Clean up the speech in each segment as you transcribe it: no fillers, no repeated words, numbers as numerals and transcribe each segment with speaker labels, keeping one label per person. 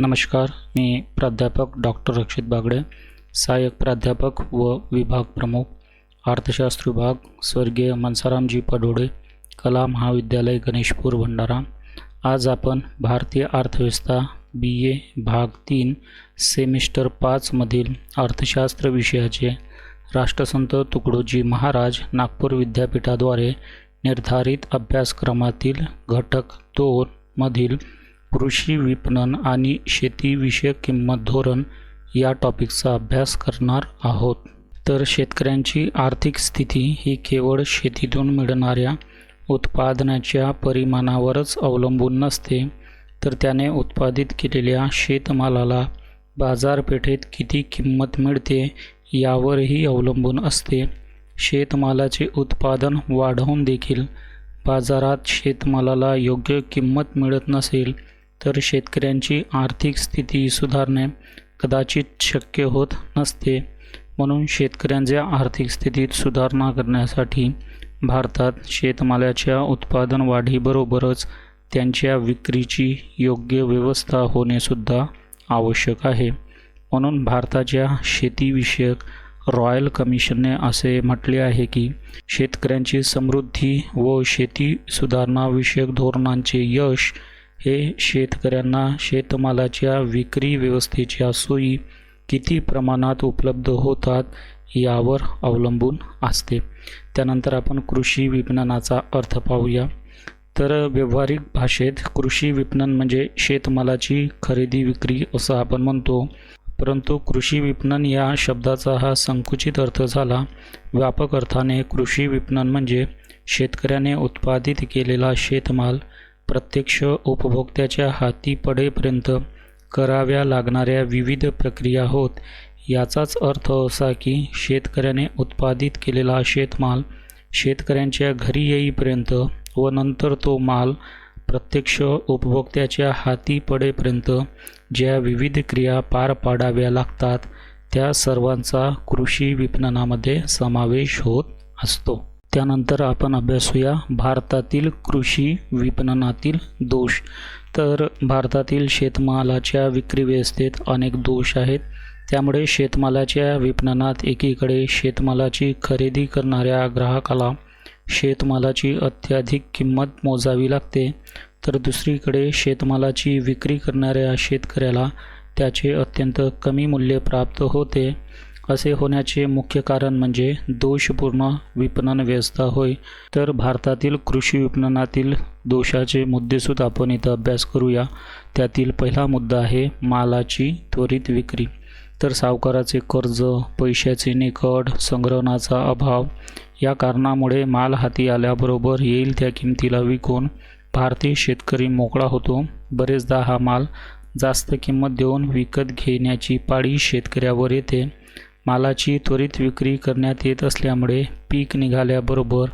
Speaker 1: नमस्कार, मी प्राध्यापक डॉक्टर रक्षित बागडे, सहाय्यक प्राध्यापक व विभाग प्रमुख, अर्थशास्त्र विभाग, स्वर्गीय मनसारामजी पडोडे, कला महाविद्यालय, गणेशपूर, भंडारा। आज आपण भारतीय अर्थव्यवस्था BA भाग 3 सेमिस्टर 5 मधील अर्थशास्त्र विषयाचे राष्ट्रसंत तुकडोजी महाराज नागपूर विद्यापीठाद्वारे निर्धारित अभ्यासक्रमातील घटक 2 मधील कृषी विपणन आणि शेतीविषयक किंमत धोरण या टॉपिकचा अभ्यास करणार आहोत। तर शेतकऱ्यांची आर्थिक स्थिती ही केवळ शेतीतून मिळणाऱ्या उत्पादनाच्या परिमाणावरच अवलंबून नसते, तर त्याने उत्पादित केलेल्या शेतमालाला बाजारपेठेत किती किंमत मिळते यावरही अवलंबून असते। शेतमालाचे उत्पादन वाढवून देखील बाजारात शेतमालाला योग्य किंमत मिळत नसेल तर शेतकऱ्यांची आर्थिक स्थिती सुधारणे कदाचित शक्य होत नसते। म्हणून शेतकऱ्यांच्या आर्थिक स्थितीत सुधारणा करण्यासाठी भारतात शेतमालाच्या उत्पादन वाढीबरोबरच त्यांच्या विक्रीची योग्य व्यवस्था होणेसुद्धा आवश्यक आहे। म्हणून भारताच्या शेतीविषयक रॉयल कमिशनने असे म्हटले आहे की शेतकऱ्यांची समृद्धी व शेती सुधारणाविषयक धोरणांचे यश हे शेतकऱ्यांना शेतमालाच्या विक्री व्यवस्थेच्या सोयी किती प्रमाणात उपलब्ध होतात यावर अवलंबून असते। त्यानंतर आपण कृषी विपणनाचा अर्थ पाहूया। तर व्यावहारिक भाषेत कृषी विपणन म्हणजे शेतमालाची खरेदी विक्री असं आपण म्हणतो, परंतु कृषी विपणन या शब्दाचा हा संकुचित अर्थ झाला। व्यापक अर्थाने कृषी विपणन म्हणजे शेतकऱ्याने उत्पादित केलेला शेतमाल प्रत्यक्ष उपभोक्त्याच्या हाती पडेपर्यंत कराव्या लागणाऱ्या विविध प्रक्रिया होत। याचाच अर्थ असा की शेतकऱ्याने उत्पादित केलेला शेतमाल शेतकऱ्यांच्या घरी येईपर्यंत व नंतर तो माल प्रत्यक्ष उपभोक्त्याच्या हाती पडेपर्यंत ज्या विविध क्रिया पार पाडाव्या लागतात त्या सर्वांचा कृषी विपणनामध्ये समावेश होत असतो। त्यानंतर आपण अभ्यासूया भारतातील कृषी विपणनातील दोष। तर भारतातील शेतमालाच्या विक्री व्यवस्थेत अनेक दोष आहेत। त्यामुळे शेतमालाच्या विपणनात एकीकडे शेतमालाची खरेदी करणाऱ्या ग्राहकाला शेतमालाची अत्याधिक किंमत मोजावी लागते, तर दुसरीकडे शेतमालाची विक्री करणाऱ्या शेतकऱ्याला त्याचे अत्यंत कमी मूल्य प्राप्त होते। असे होण्याचे मुख्य कारण म्हणजे दोषपूर्ण विपणन व्यवस्था होय। तर भारतातील कृषी विपणनातील दोषाचे मुद्देसुद्धा आपण इथं अभ्यास करूया। त्यातील पहिला मुद्दा आहे मालाची त्वरित विक्री। तर सावकाराचे कर्ज, पैशाचे निकड, संग्रहणाचा अभाव या कारणामुळे माल हाती आल्याबरोबर येईल त्या किमतीला विकून भारतीय शेतकरी मोकळा होतो। बरेचदा हा माल जास्त किंमत देऊन विकत घेण्याची पाळी शेतकऱ्यावर येते। मालाची त्वरित विक्री करण्यात येत असल्यामुळे पीक निघाल्याबरोबर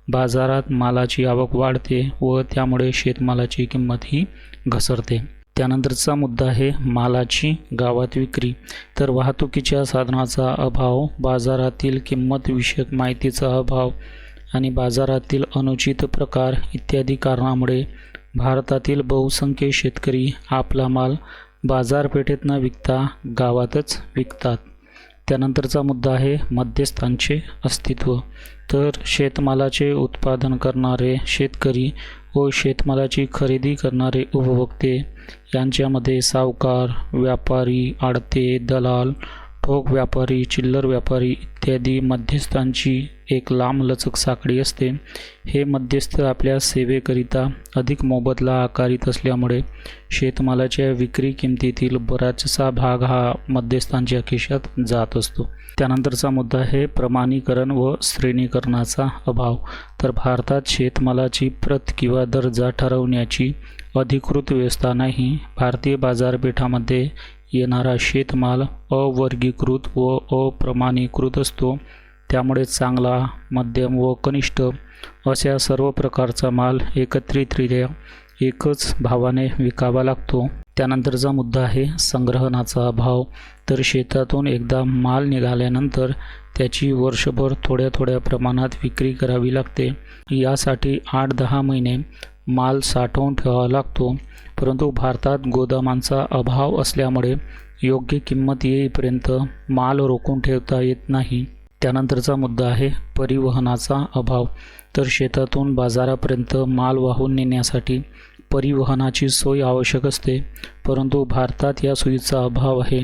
Speaker 1: बाजारात मालाची आवक वाढते व त्यामुळे शेतमालाची किंमतही घसरते। त्यानंतरचा मुद्दा आहे मालाची गावात विक्री। तर वाहतुकीच्या साधनाचा अभाव, बाजारातील किंमत विषयक माहितीचा अभाव आणि बाजारातील अनुचित प्रकार इत्यादी कारणामुळे भारतातील बहुसंख्य शेतकरी आपला माल बाजारपेठेत न विकता गावातच विकतात। त्यानंतरचा मुद्दा आहे मध्यस्थांचे अस्तित्व। तर शेतमालाचे उत्पादन करणारे शेतकरी व शेतमालाची खरेदी करणारे उपभोक्ते यांच्यामध्ये सावकार, व्यापारी, आडते, दलाल, ठोक व्यापारी, चिल्लर व्यापारी इत्यादी मध्यस्थांची एक लांबलचक साखळी असते। हे मध्यस्थ आपल्या सेवेकरिता अधिक मोबदला आकारित असल्यामुळे शेतमालाच्या विक्री किमतीतील बराचसा भाग हा मध्यस्थांच्या खिशात जात असतो। त्यानंतरचा मुद्दा आहे प्रमाणीकरण व श्रेणीकरणाचा अभाव। तर भारतात शेतमालाची प्रत किंवा दर्जा ठरवण्याची अधिकृत व्यवस्था नाही। भारतीय बाजारपेठामध्ये येणारा शेतमाल अवर्गीकृत व अप्रमाणीकृत असतो, त्यामुळे चांगला, मध्यम व कनिष्ठ अशा सर्व प्रकारचा माल एकत्रितरित्या एकच भावाने विकावा लागतो। त्यानंतरचा मुद्दा आहे संग्रहणाचा अभाव। तर शेतातून एकदा माल निघाल्यानंतर त्याची वर्षभर थोड्या थोड्या प्रमाणात विक्री करावी लागते। यासाठी 8-10 महिने माल साठवून ठेवावा लागतो, परंतु भारतात गोदामांचा अभाव असल्यामुळे योग्य किंमत येईपर्यंत माल रोखून ठेवता येत नाही. त्यानंतरचा मुद्दा आहे परिवहनाचा अभाव. तर शेतातून बाजारापर्यंत माल वाहून नेण्यासाठी परिवहनाची सोय आवश्यक असते, परंतु भारतात या सोयीचा अभाव आहे.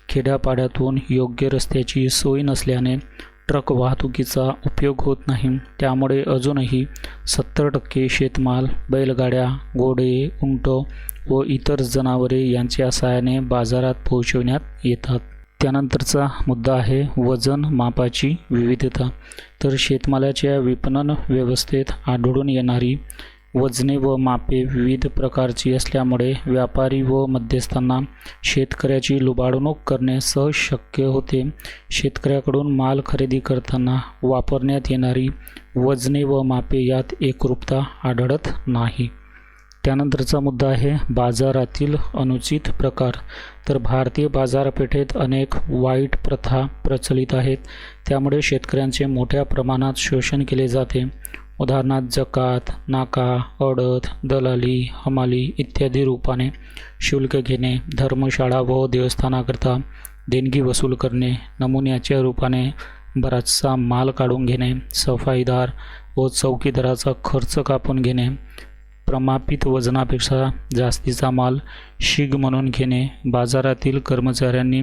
Speaker 1: खेड्यापाड्यातून योग्य रस्त्याची सोय नसल्याने ट्रक वाहतुकीचा उपयोग होत नाही. त्यामुळे अजूनही 70% शेतमाल बैलगाड्या, घोडे, उंट व इतर जनावरे यांच्या सहाय्याने बाजारात पोहोचविण्यात येतात. त्यानंतरचा मुद्दा आहे वजन मापाची विविधता. तर शेतमालाच्या विपणन व्यवस्थेत आढळून येणारी वजने व मापे विविध प्रकारची असल्यामुळे व्यापारी व मध्यस्थांना शेतकऱ्याची लुबाडणूक करणे सहज शक्य होते. शेतकऱ्याकडून माल खरेदी करताना वापरण्यात येणारी वजने व मापे यात एकरूपता आढळत नाही. त्यानंतरचा मुद्दा आहे बाजारातील अनुचित प्रकार. तर भारतीय बाजारपेठेत अनेक वाईट प्रथा प्रचलित आहेत, त्यामुळे शेतकऱ्यांचे मोठ्या प्रमाणात शोषण केले जाते. उदाहरणार्थ जकात, नाका, अडत, दलाली, हमाली इत्यादी रूपाने शुल्क घेणे, धर्मशाळा व देवस्थानाकरता देणगी वसूल करणे, नमुन्याच्या रूपाने बराचसा माल काढून घेणे, सफाईदार व चौकीदाराचा खर्च कापून घेणे, प्रमापित वजनापेक्षा जास्तीचा माल शीग म्हणून घेणे, बाजारातील कर्मचाऱ्यांनी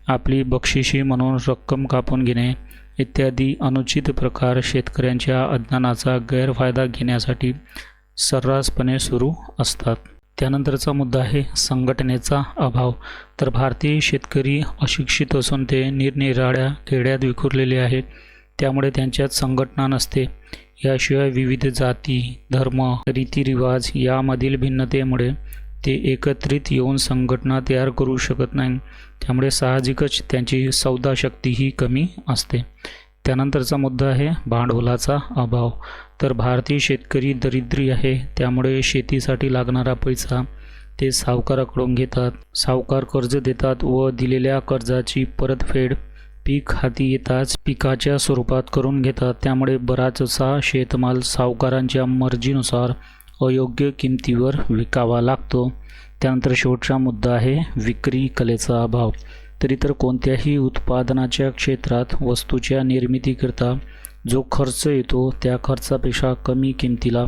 Speaker 1: आपली बक्षिशी म्हणून रक्कम कापून घेणे इत्यादी अनुचित प्रकार शेतकऱ्यांच्या अज्ञानाचा गैरफायदा घेण्यासाठी सर्रासपणे सुरू असतात. त्यानंतरचा मुद्दा आहे संघटनेचा अभाव. तर भारतीय शेतकरी अशिक्षित असून ते निरनिराळ्या खेड्यात विखुरलेले आहेत, त्यामुळे त्यांच्यात संघटना नसते. याशिवाय विविध जाती, धर्म, रीतिरिवाज यामधील भिन्नतेमुळे ते एकत्रित येऊन संघटना तयार करू शकत नाही. त्यामुळे साहजिकच त्यांची सौदाशक्तीही कमी असते. त्यानंतरचा मुद्दा आहे भांडवलाचा अभाव. तर भारतीय शेतकरी दरिद्री आहे, त्यामुळे शेतीसाठी लागणारा पैसा ते सावकाराकडून घेतात. सावकार कर्ज देतात व दिलेल्या कर्जाची परतफेड पीक हाती येताच पिकाच्या स्वरूपात करून घेतात. त्यामुळे बराचसा शेतमाल सावकारांच्या मर्जीनुसार अयोग्य किमतीवर विकावा लागतो. त्यानंतर शेवटचा मुद्दा आहे विक्री कलेचा अभाव. तर इतर कोणत्याही उत्पादनाच्या क्षेत्रात वस्तूच्या निर्मितीकरता जो खर्च येतो त्या खर्चापेक्षा कमी किमतीला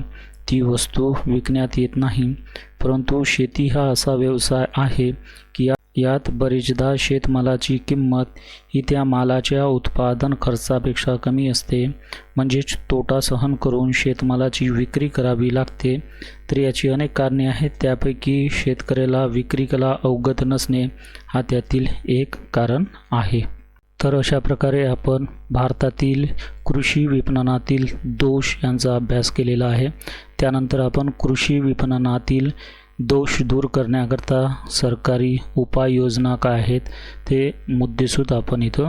Speaker 1: ती वस्तू विकण्यात येत नाही. परंतु शेती हा असा व्यवसाय आहे की यात बरेचदा शेतमालाची किंमत ही त्या मालाच्या उत्पादन खर्चापेक्षा कमी असते, म्हणजेच तोटा सहन करून शेतमालाची विक्री करावी लागते. तर याची अनेक कारणे आहेत, त्यापैकी शेतकऱ्याला विक्री कला अवगत नसणे हा त्यातील एक कारण आहे. तर अशा प्रकारे आपण भारतातील कृषी विपणनातील दोष यांचा अभ्यास केलेला आहे. त्यानंतर आपण कृषी विपणनातील दोष दूर करण्याकरता सरकारी उपाययोजना काय आहेत ते मुद्देसूद आपण इथं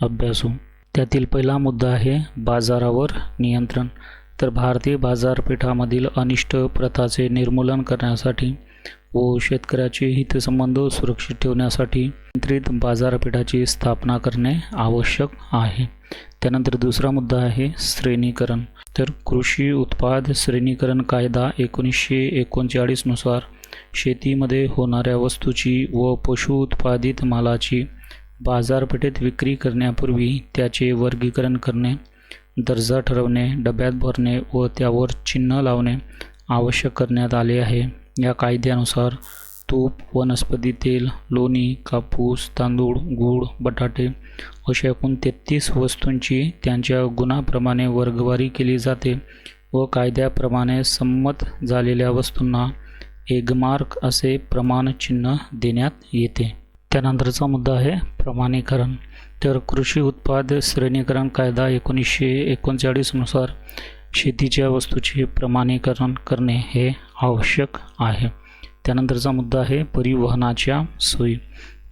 Speaker 1: अभ्यासू. त्यातील पहिला मुद्दा आहे बाजारावर नियंत्रण. तर भारतीय बाजारपेठामधील अनिष्ट प्रथाचे निर्मूलन करण्यासाठी व शेतकऱ्याचे हितसंबंध सुरक्षित ठेवण्यासाठी नियंत्रित बाजारपेठाची स्थापना करणे आवश्यक आहे. त्यानंतर दुसरा मुद्दा आहे श्रेणीकरण. तर कृषी उत्पाद श्रेणीकरण कायदा 1939 नुसार शेतीमध्ये होणाऱ्या वस्तूची व पशु उत्पादित मालाची बाजारपेठेत विक्री करण्यापूर्वी त्याचे वर्गीकरण करणे, दर्जा ठरवणे, डब्यात भरणे व त्यावर चिन्ह लावणे आवश्यक करण्यात आले आहे. या कायद्यानुसार तूप, वनस्पती तेल, लोणी, कापूस, तांदूळ, गूळ, बटाटे अशा एकूण 33 वस्तूंची त्यांच्या गुणाप्रमाणे वर्गवारी केली जाते व कायद्याप्रमाणे संमत झालेल्या वस्तूंना एगमार्क असे प्रमाणचिन्ह देण्यात येते. त्यानंतरचा मुद्दा आहे प्रमाणीकरण. तर कृषी उत्पाद श्रेणीकरण कायदा 1939 नुसार शेतीच्या वस्तूचे प्रमाणीकरण करणे हे आवश्यक आहे. त्यानंतरचा मुद्दा आहे परिवहनाच्या सोयी.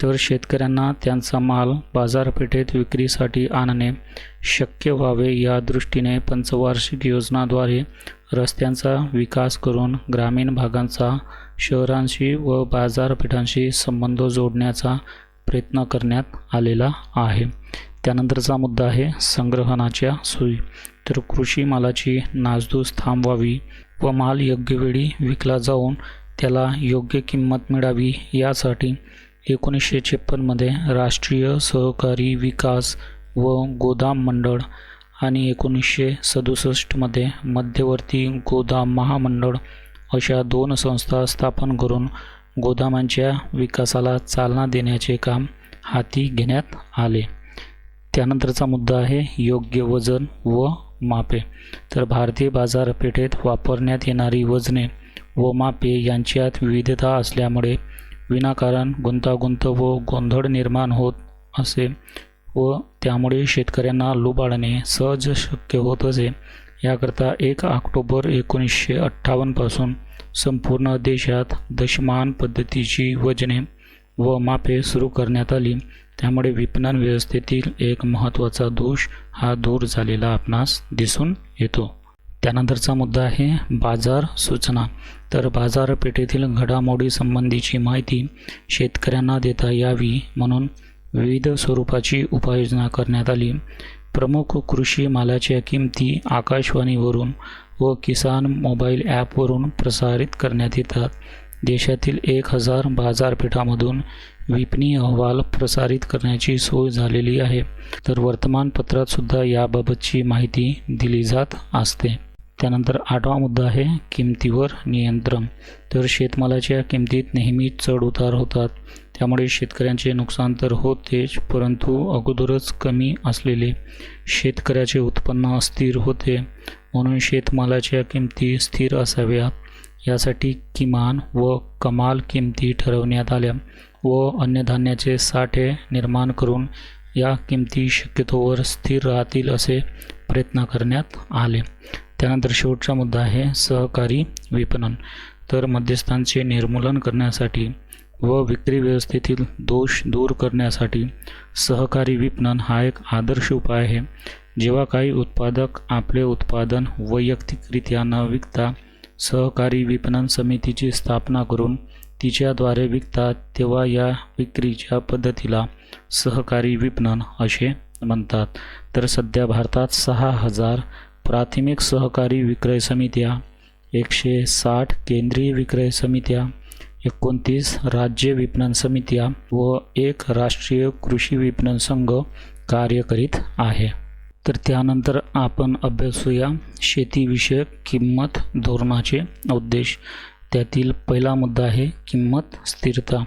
Speaker 1: तर शेतकऱ्यांना त्यांचा माल बाजारपेठेत विक्रीसाठी आणणे शक्य व्हावे या दृष्टीने पंचवार्षिक योजनाद्वारे रस्त्यांचा विकास करून ग्रामीण भागांचा शहरांशी व बाजारपेठांशी संबंध जोडण्याचा प्रयत्न करण्यात आलेला आहे. त्यानंतरचा मुद्दा आहे संग्रहणाच्या सोयी. तर कृषी मालाची नासधूस थांबवावी व माल योग्य वेळी विकला जाऊन त्याला योग्य किंमत मिळावी यासाठी 1956मध्ये राष्ट्रीय सहकारी विकास व गोदाम मंडळ आणि 1967मध्ये मध्यवर्ती गोदाम महामंडळ अशा 2 संस्था स्थापन करून गोदामांच्या विकासाला चालना देण्याचे काम हाती घेण्यात आले. त्यानंतरचा मुद्दा आहे योग्य वजन व मापे. तर भारतीय बाजारपेठेत वापरण्यात येणारी वजने व मापे यांच्यात विविधता असल्यामुळे विनाकारण गुंतागुंत व गोंधळ निर्माण होत असे व त्यामुळे शेतकऱ्यांना लुबाडणे सहज शक्य होत असे. याकरता 1 ऑक्टोबर 1958 पासून संपूर्ण देशात दशमान पद्धतीची वजने व मापे सुरू करण्यात आली. त्यामुळे विपणन व्यवस्थेतील एक महत्त्वाचा दोष हा दूर झालेला आपणास दिसून येतो. त्यानंतरचा मुद्दा आहे बाजार सूचना. तर बाजारपेठेतील घडामोडी संबंधीची माहिती शेतकऱ्यांना देता यावी म्हणून विविध स्वरूपाची उपाययोजना करण्यात आली. प्रमुख कृषी मालाच्या किमती आकाशवाणीवरून व किसान मोबाईल ॲपवरून प्रसारित करण्यात येतात. देशातील 1000 बाजारपेठांमधून विपणी अहवाल प्रसारित करण्याची सोय झालेली आहे. तर वर्तमानपत्रात सुद्धा याबाबतची माहिती दिली जात असते. त्यानंतर 8वा मुद्दा आहे किमतीवर नियंत्रण. तर शेतमालाच्या किमतीत नेहमी चढ उतार होतात. त्यामुळे शेतकऱ्यांचे नुकसान तर होतेच, परंतु अगोदरच कमी असलेले शेतकऱ्याचे उत्पन्न अस्थिर होते. म्हणून शेतमालाच्या किमती स्थिर असाव्यात यासाठी किमान व कमाल किमती ठरवण्यात आल्या व अन्नधान्याचे साठे निर्माण करून या किमती शक्यतोवर स्थिर राहतील असे प्रयत्न करण्यात आले. त्यानंतर शेवटचा मुद्दा आहे सहकारी विपणन. तर मध्यस्थांचे निर्मूलन करण्यासाठी व विक्री व्यवस्थेतील दोष दूर करण्यासाठी सहकारी विपणन हा एक आदर्श उपाय आहे. जेव्हा काही उत्पादक आपले उत्पादन वैयक्तिकरित्या न विकता सहकारी विपणन समितीची स्थापना करून तिच्याद्वारे विकतात, तेव्हा या विक्रीच्या पद्धतीला सहकारी विपणन असे म्हणतात. तर सध्या भारतात 6000 प्राथमिक सहकारी विक्रय समित्या, 160 केंद्रीय विक्रय समित्या, 29 राज्य विपणन समित्या व 1 राष्ट्रीय कृषी विपणन संघ कार्य करीत आहे. तर त्यानंतर आपण अभ्यासूया शेतीविषयक किंमत धोरणाचे उद्देश. त्यातील पहिला मुद्दा आहे किंमत स्थिरता.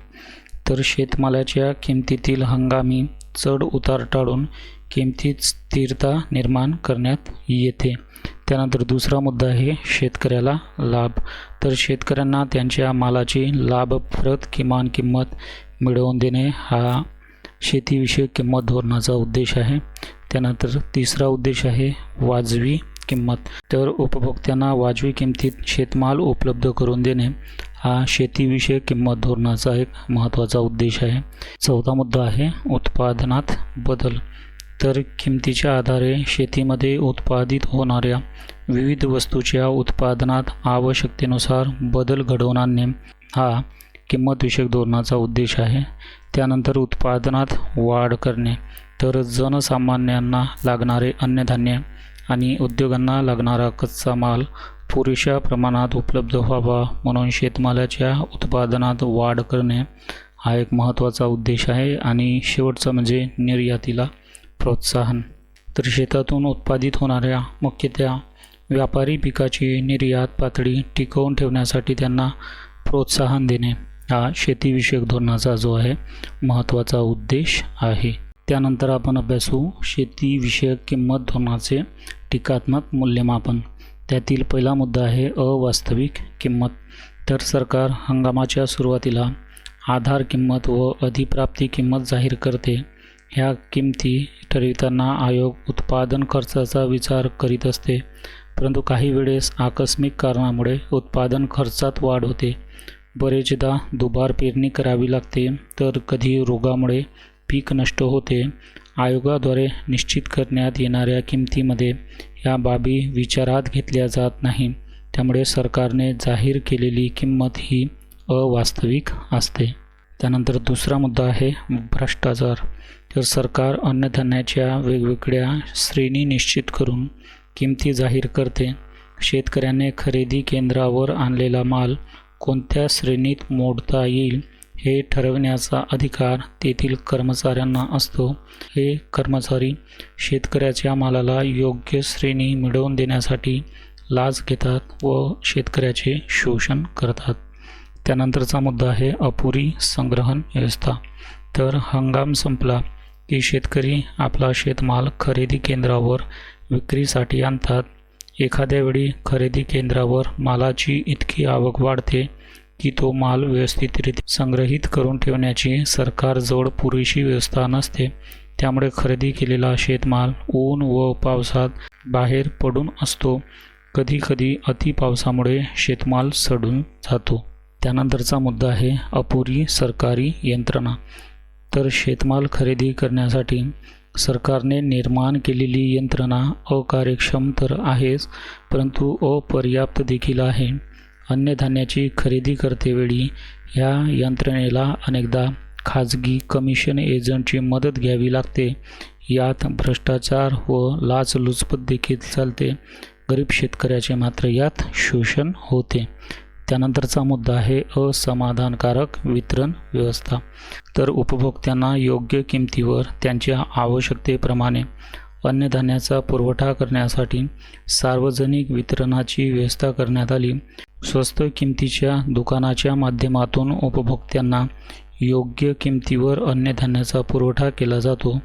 Speaker 1: तर शेतमालाच्या किमतीतील हंगामी चढ उतार टाळून किमतीत स्थिरता निर्माण करण्यात येते. त्यानंतर दुसरा मुद्दा आहे शेतकऱ्याला लाभ. तर शेतकऱ्यांना त्यांच्या मालाची लाभप्रद किमान किंमत मिळवून देणे हा शेतीविषयक किंमत धोरणाचा उद्देश आहे. त्यानंतर तिसरा उद्देश आहे वाजवी किंमत. तर उपभोक्त्यांना वाजवी किमतीत शेतमाल उपलब्ध करून देणे हा शेतीविषयक किंमत धोरणाचा एक महत्त्वाचा उद्देश आहे. चौथा मुद्दा आहे उत्पादनात बदल. तर किमतीच्या आधारे शेतीमध्ये उत्पादित होणाऱ्या विविध वस्तूच्या उत्पादनात आवश्यकतेनुसार बदल घडवून आणणे हा किंमतविषयक धोरणाचा उद्देश आहे. त्यानंतर उत्पादनात वाढ करणे. तर जनसामान्यांना लागणारे अन्नधान्य आणि उद्योगांना लागणारा कच्चा माल पुरेशा प्रमाणात उपलब्ध व्हावा म्हणून शेतमालाच्या उत्पादनात वाढ करणे हा एक महत्त्वाचा उद्देश आहे. आणि शेवटचा म्हणजे निर्यातीला प्रोत्साहन. तर शेतातून उत्पादित होणाऱ्या मुख्यतः व्यापारी पिकाची निर्यात पातळी टिकवून ठेवण्यासाठी त्यांना प्रोत्साहन देणे हा शेतीविषयक धोरणाचा जो आहे महत्त्वाचा उद्देश आहे. त्यानंतर आपण अभ्यासू शेतीविषयक किंमत धोरणाचे टीकात्मक मूल्यमापन. त्यातील पहिला मुद्दा आहे अवास्तविक किंमत. तर सरकार हंगामाच्या सुरुवातीला आधार किंमत व अधिप्राप्ती किंमत जाहीर करते. ह्या किमती ठरविताना आयोग उत्पादन खर्चाचा विचार करीत असते, परंतु काही वेळेस आकस्मिक कारणामुळे उत्पादन खर्चात वाढ होते. बरेचदा दुबार पेरणी करावी लागते, तर कधी रोगामुळे पीक नष्ट होते. आयोगाद्वारे निश्चित करण्यात येणाऱ्या किमतीमध्ये या बाबी विचारात घेतल्या जात नाही. त्यामुळे सरकारने जाहीर केलेली किंमत ही अवास्तविक असते. त्यानंतर दुसरा मुद्दा आहे भ्रष्टाचार. तर सरकार अन्नधान्याच्या वेगवेगळ्या श्रेणी निश्चित करून किमती जाहीर करते. शेतकऱ्याने खरेदी केंद्रावर आणलेला माल कोणत्या श्रेणीत मोडता येईल हे ठरविण्याचा अधिकार तेथील कर्मचाऱ्यांना असतो. हे कर्मचारी शेतकऱ्याच्या मालाला योग्य श्रेणी मिळवून देण्यासाठी लाच घेतात व शेतकऱ्याचे शोषण करतात. त्यानंतरचा मुद्दा आहे अपुरी संग्रहण व्यवस्था. तर हंगाम संपला की शेतकरी आपला शेतमाल खरेदी केंद्रावर विक्रीसाठी आणतात. एखाद्या वेळी खरेदी केंद्रावर मालाची इतकी आवक वाढते की तो माल व्यवस्थितरित्या संग्रहित करून ठेवण्याची सरकारजवळ पुरेशी व्यवस्था नसते. त्यामुळे खरेदी केलेला शेतमाल ऊन व पावसात बाहेर पडून असतो. कधीकधी अति पावसामुळे शेतमाल सडून जातो. त्यानंतरचा मुद्दा आहे अपुरी सरकारी यंत्रणा. तर शेतमाल खरेदी करण्यासाठी सरकारने निर्माण केलेली यंत्रणा अकार्यक्षम तर आहेच, परंतु अपर्याप्त देखील आहे. अन्नधान्याची खरेदी करतेवेळी ह्या यंत्रणेला अनेकदा खाजगी कमिशन एजंटची मदत घ्यावी लागते. यात भ्रष्टाचार व लाचलुचपत देखील चालते. गरीब शेतकऱ्याचे मात्र यात शोषण होते. त्यानंतरचा मुद्दा आहे असमाधानकारक वितरण व्यवस्था. तर उपभोक्त्यांना योग्य किमतीवर त्यांच्या आवश्यकतेप्रमाणे अन्नधान्याचा पुरवठा करण्यासाठी सार्वजनिक वितरणाची व्यवस्था करण्यात आली. स्वस्त किमतीच्या दुकानाच्या माध्यमातून उपभोक्त्यांना योग्य किमतीवर अन्नधान्याचा पुरवठा केला जातो.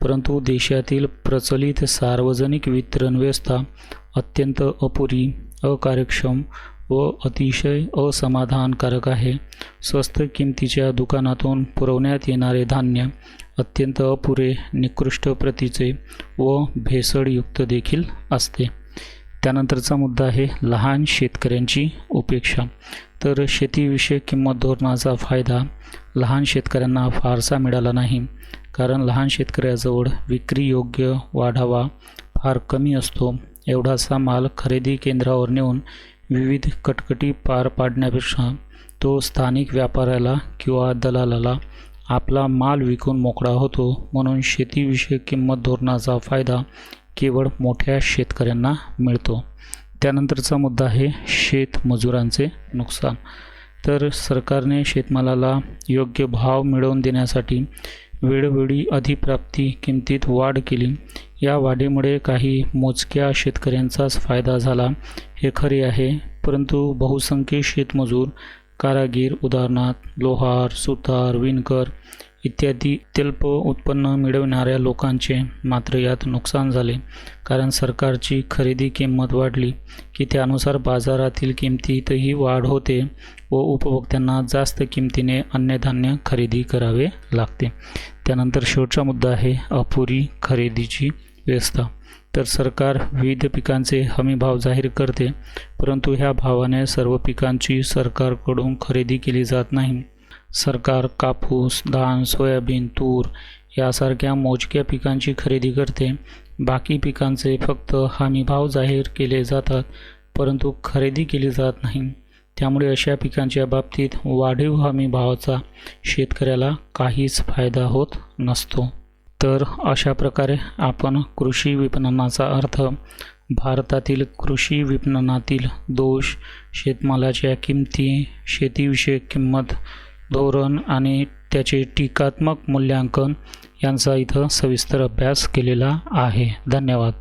Speaker 1: परंतु देशातील प्रचलित सार्वजनिक वितरण व्यवस्था अत्यंत अपुरी, अकार्यक्षम व अतिशय असमाधानकारक आहे. स्वस्त किमतीच्या दुकानातून पुरवण्यात येणारे धान्य अत्यंत अपुरे, निकृष्ट प्रतीचे व भेसळयुक्त देखील असते. त्यानंतरचा मुद्दा आहे लहान शेतकऱ्यांची उपेक्षा. तर शेतीविषयक किंमत धोरणाचा फायदा लहान शेतकऱ्यांना फारसा मिळाला नाही, कारण लहान शेतकऱ्याजवळ विक्री योग्य वाढावा फार कमी असतो. एवढासा माल खरेदी केंद्रावर नेऊन विविध कटकटी पार पाडण्यापेक्षा तो स्थानिक व्यापाऱ्याला किंवा दलालाला आपला माल विकून मोकळा होतो. म्हणून शेतीविषयक किंमत धोरणाचा फायदा केवळ मोठ्या शेतकऱ्यांना मिळतो. त्यानंतरचा मुद्दा आहे शेतमजुरांचे नुकसान. तर सरकारने शेतमालाला योग्य भाव मिळवून देण्यासाठी वेळोवेळी अधिप्राप्ती किमतीत वाढ केली. या वाढीमुळे काही मोजक्या शेतकऱ्यांचाच फायदा झाला हे खरे आहे, परंतु बहुसंख्य शेतमजूर, कारागीर, उदाहरणार्थ लोहार, सुतार, विणकर इत्यादी अत्यल्प उत्पन्न मिळवणाऱ्या लोकांचे मात्र यात नुकसान झाले. कारण सरकारची खरेदी किंमत वाढली की त्यानुसार बाजारातील किमतीतही वाढ होते व उपभोक्त्यांना जास्त किमतीने अन्नधान्य खरेदी करावे लागते. त्यानंतर शेवटचा मुद्दा आहे अपुरी खरेदीची व्यवस्था. तर सरकार विविध पिकांचे हमी भाव जाहीर करते, परंतु ह्या भावाने सर्व पिकांची सरकारकडून खरेदी केली जात नाही. सरकार कापूस, धान, सोयाबीन, तूर यासारख्या मोजक्या पिकांची खरेदी करते. बाकी पिकांचे फक्त हमी भाव जाहीर केले जातात, परंतु खरेदी केली जात नाही. त्यामुळे अशा पिकांच्या बाबतीत वाढीव हमी भावाचा शेतकऱ्याला काहीच फायदा होत नसतो. तर अशा प्रकारे आपण कृषी विपणनाचा अर्थ, भारतातील कृषी विपणनातील दोष, शेतमालाच्या किमती, शेतीविषयक किंमत धोरण आणि त्याचे टीकात्मक मूल्यांकन यांचा इथं सविस्तर अभ्यास केलेला आहे. धन्यवाद.